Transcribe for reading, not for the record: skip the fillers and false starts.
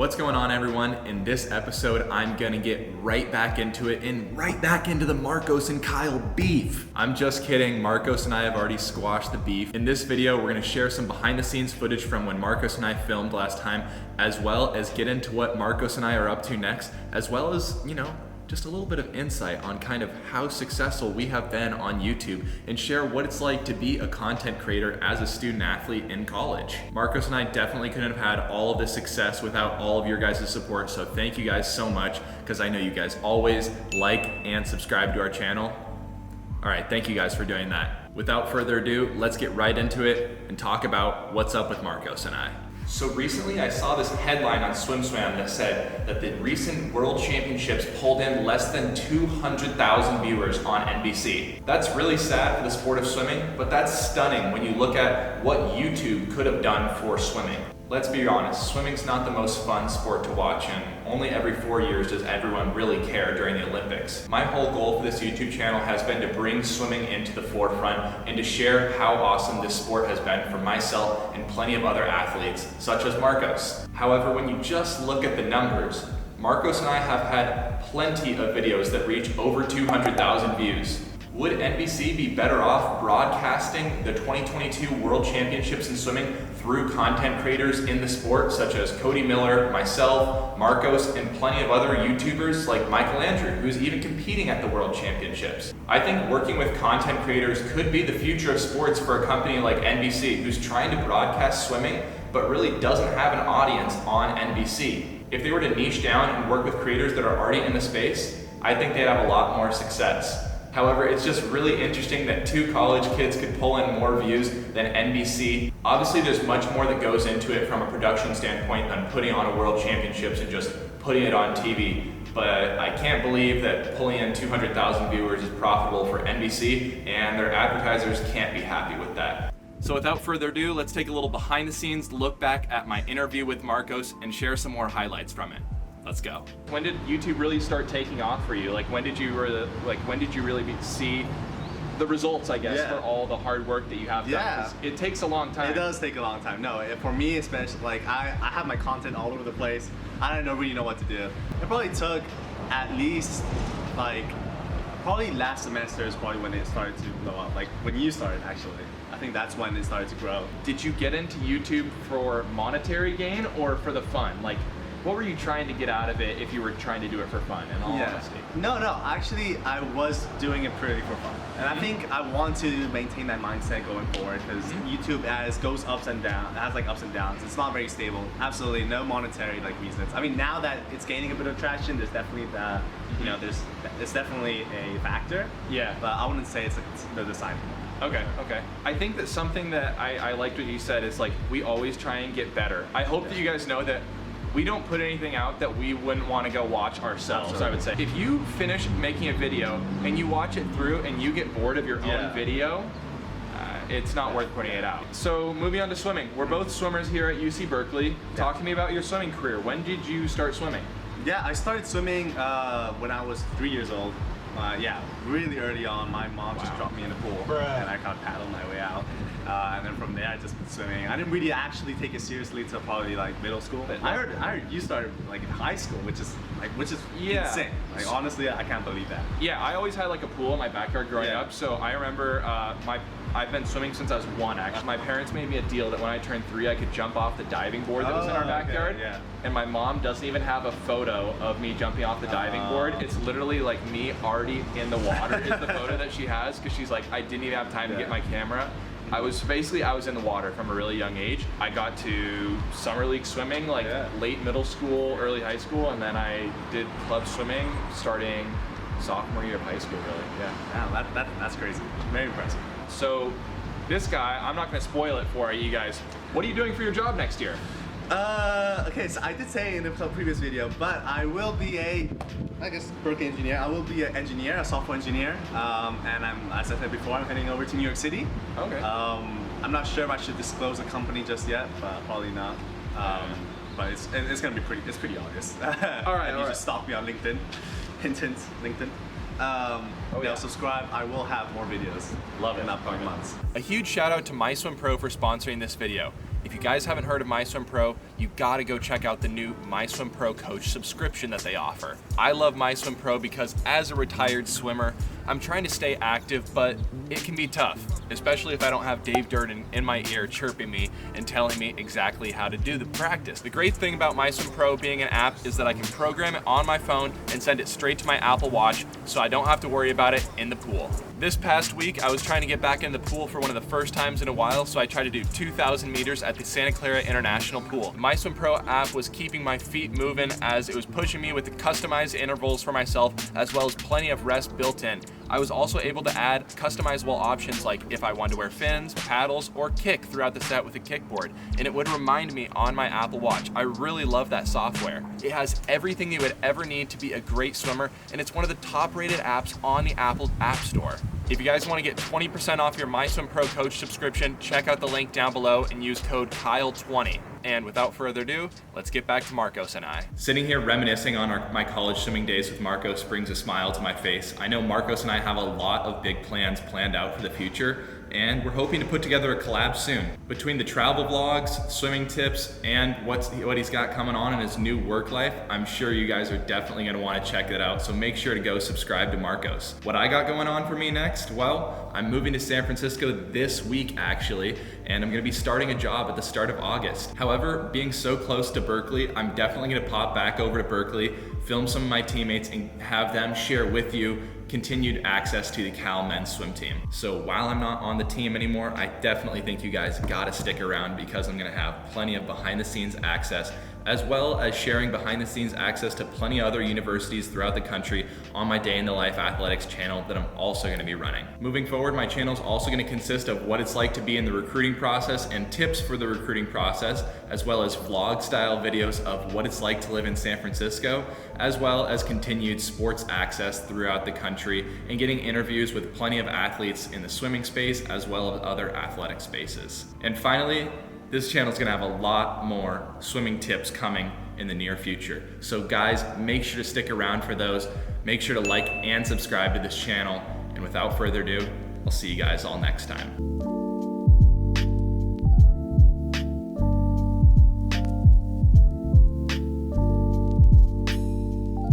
What's going on, everyone? In this episode, I'm gonna get right back into it and right back into the Marcos and Kyle beef. I'm just kidding. Marcos and I have already squashed the beef. In this video, we're gonna share some behind the scenes footage from when Marcos and I filmed last time, as well as get into what Marcos and I are up to next, as well as, just a little bit of insight on kind of how successful we have been on YouTube and share what it's like to be a content creator as a student athlete in college. Marcos and I definitely couldn't have had all of this success without all of your guys' support, so thank you guys so much, because I know you guys always like and subscribe to our channel. All right, thank you guys for doing that. Without further ado, let's get right into it and talk about what's up with Marcos and I. So recently I saw this headline on SwimSwam that said that the recent World Championships pulled in less than 200,000 viewers on NBC. That's really sad for the sport of swimming, but that's stunning when you look at what YouTube could have done for swimming. Let's be honest, swimming's not the most fun sport to watch, and only every 4 years does everyone really care during the Olympics. My whole goal for this YouTube channel has been to bring swimming into the forefront and to share how awesome this sport has been for myself and plenty of other athletes, such as Marcos. However, when you just look at the numbers, Marcos and I have had plenty of videos that reach over 200,000 views. Would NBC be better off broadcasting the 2022 World Championships in swimming through content creators in the sport, such as Cody Miller, myself, Marcos, and plenty of other YouTubers like Michael Andrew, who's even competing at the World Championships? I think working with content creators could be the future of sports for a company like NBC, who's trying to broadcast swimming, but really doesn't have an audience on NBC. If they were to niche down and work with creators that are already in the space, I think they'd have a lot more success. However, it's just really interesting that two college kids could pull in more views than NBC. Obviously, there's much more that goes into it from a production standpoint than putting on a World Championships and just putting it on TV. But I can't believe that pulling in 200,000 viewers is profitable for NBC, and their advertisers can't be happy with that. So without further ado, let's take a little behind the scenes look back at my interview with Marcos and share some more highlights from it. Let's go. When did YouTube really start taking off for you? When did you really see the results, I guess, for all the hard work that you have done? Yeah. It takes a long time. It does take a long time. No, for me especially, I have my content all over the place. I don't really know what to do. It probably took at least probably last semester is probably when it started to blow up. When you started, actually. I think that's when it started to grow. Did you get into YouTube for monetary gain or for the fun? What were you trying to get out of it if you were trying to do it for fun, in all honesty? No, actually I was doing it purely for fun. And I think I want to maintain that mindset going forward, because YouTube goes ups and downs, it has ups and downs. It's not very stable. Absolutely no monetary reasons. I mean, now that it's gaining a bit of traction, there's definitely that, it's definitely a factor. Yeah. But I wouldn't say it's the deciding point. Okay. I think that something that I liked what you said is we always try and get better. I hope that you guys know that we don't put anything out that we wouldn't want to go watch ourselves. Absolutely. I would say. If you finish making a video and you watch it through and you get bored of your own video, it's not worth putting it out. So moving on to swimming. We're both swimmers here at UC Berkeley. Talk to me about your swimming career. When did you start swimming? Yeah, I started swimming when I was 3 years old. Really early on. My mom just dropped me in the pool, and I kind of paddled my way out. And then from there, I just been swimming. I didn't really actually take it seriously till probably middle school. I heard you started in high school, which is insane. Honestly, I can't believe that. Yeah, I always had a pool in my backyard growing up. So I remember I've been swimming since I was 1. Actually, my parents made me a deal that when I turned 3, I could jump off the diving board that was in our backyard. Okay, yeah. And my mom doesn't even have a photo of me jumping off the diving board. It's literally me already in the water is the photo that she has, because she's I didn't even have time to get my camera. I was in the water from a really young age. I got to summer league swimming late middle school, early high school, and then I did club swimming starting sophomore year of high school, really. Yeah, that's crazy. Very impressive. So this guy, I'm not going to spoil it for you guys. What are you doing for your job next year? Okay, so I did say in the previous video, but I will be Berkeley engineer. I will be an engineer, a software engineer, and as I said before, I'm heading over to New York City. Okay. I'm not sure if I should disclose the company just yet, but probably not. But it's gonna be pretty obvious. All right. You just stalk me on LinkedIn. Hint, LinkedIn. Subscribe. I will have more videos in upcoming months. A huge shout out to MySwimPro for sponsoring this video. If you guys haven't heard of MySwimPro, you gotta go check out the new MySwimPro Coach subscription that they offer. I love MySwimPro because as a retired swimmer, I'm trying to stay active, but it can be tough, especially if I don't have Dave Durden in my ear chirping me and telling me exactly how to do the practice. The great thing about MySwimPro being an app is that I can program it on my phone and send it straight to my Apple Watch, so I don't have to worry about it in the pool. This past week, I was trying to get back in the pool for one of the first times in a while, so I tried to do 2,000 meters at the Santa Clara International Pool. The MySwimPro app was keeping my feet moving as it was pushing me with the customized intervals for myself, as well as plenty of rest built in. I was also able to add customizable options like if I wanted to wear fins, paddles, or kick throughout the set with a kickboard, and it would remind me on my Apple Watch. I really love that software. It has everything you would ever need to be a great swimmer, and it's one of the top-rated apps on the Apple App Store. If you guys want to get 20% off your MySwimPro Coach subscription, check out the link down below and use code Kyle20. And without further ado, let's get back to Marcos and I. Sitting here reminiscing on my college swimming days with Marcos brings a smile to my face. I know Marcos and I have a lot of big plans planned out for the future, and we're hoping to put together a collab soon. Between the travel vlogs, swimming tips, and what he's got coming on in his new work life, I'm sure you guys are definitely gonna wanna check that out, so make sure to go subscribe to Marcos. What I got going on for me next? Well, I'm moving to San Francisco this week actually, and I'm gonna be starting a job at the start of August. However, being so close to Berkeley, I'm definitely gonna pop back over to Berkeley, film some of my teammates, and have them share with you continued access to the Cal men's swim team. So while I'm not on the team anymore, I definitely think you guys gotta stick around because I'm gonna have plenty of behind the scenes access, as well as sharing behind the scenes access to plenty of other universities throughout the country on my Day in the Life Athletics channel that I'm also gonna be running. Moving forward, my channel is also gonna consist of what it's like to be in the recruiting process and tips for the recruiting process, as well as vlog style videos of what it's like to live in San Francisco, as well as continued sports access throughout the country and getting interviews with plenty of athletes in the swimming space as well as other athletic spaces. And finally, this channel is gonna have a lot more swimming tips coming in the near future. So guys, make sure to stick around for those. Make sure to like and subscribe to this channel. And without further ado, I'll see you guys all next time.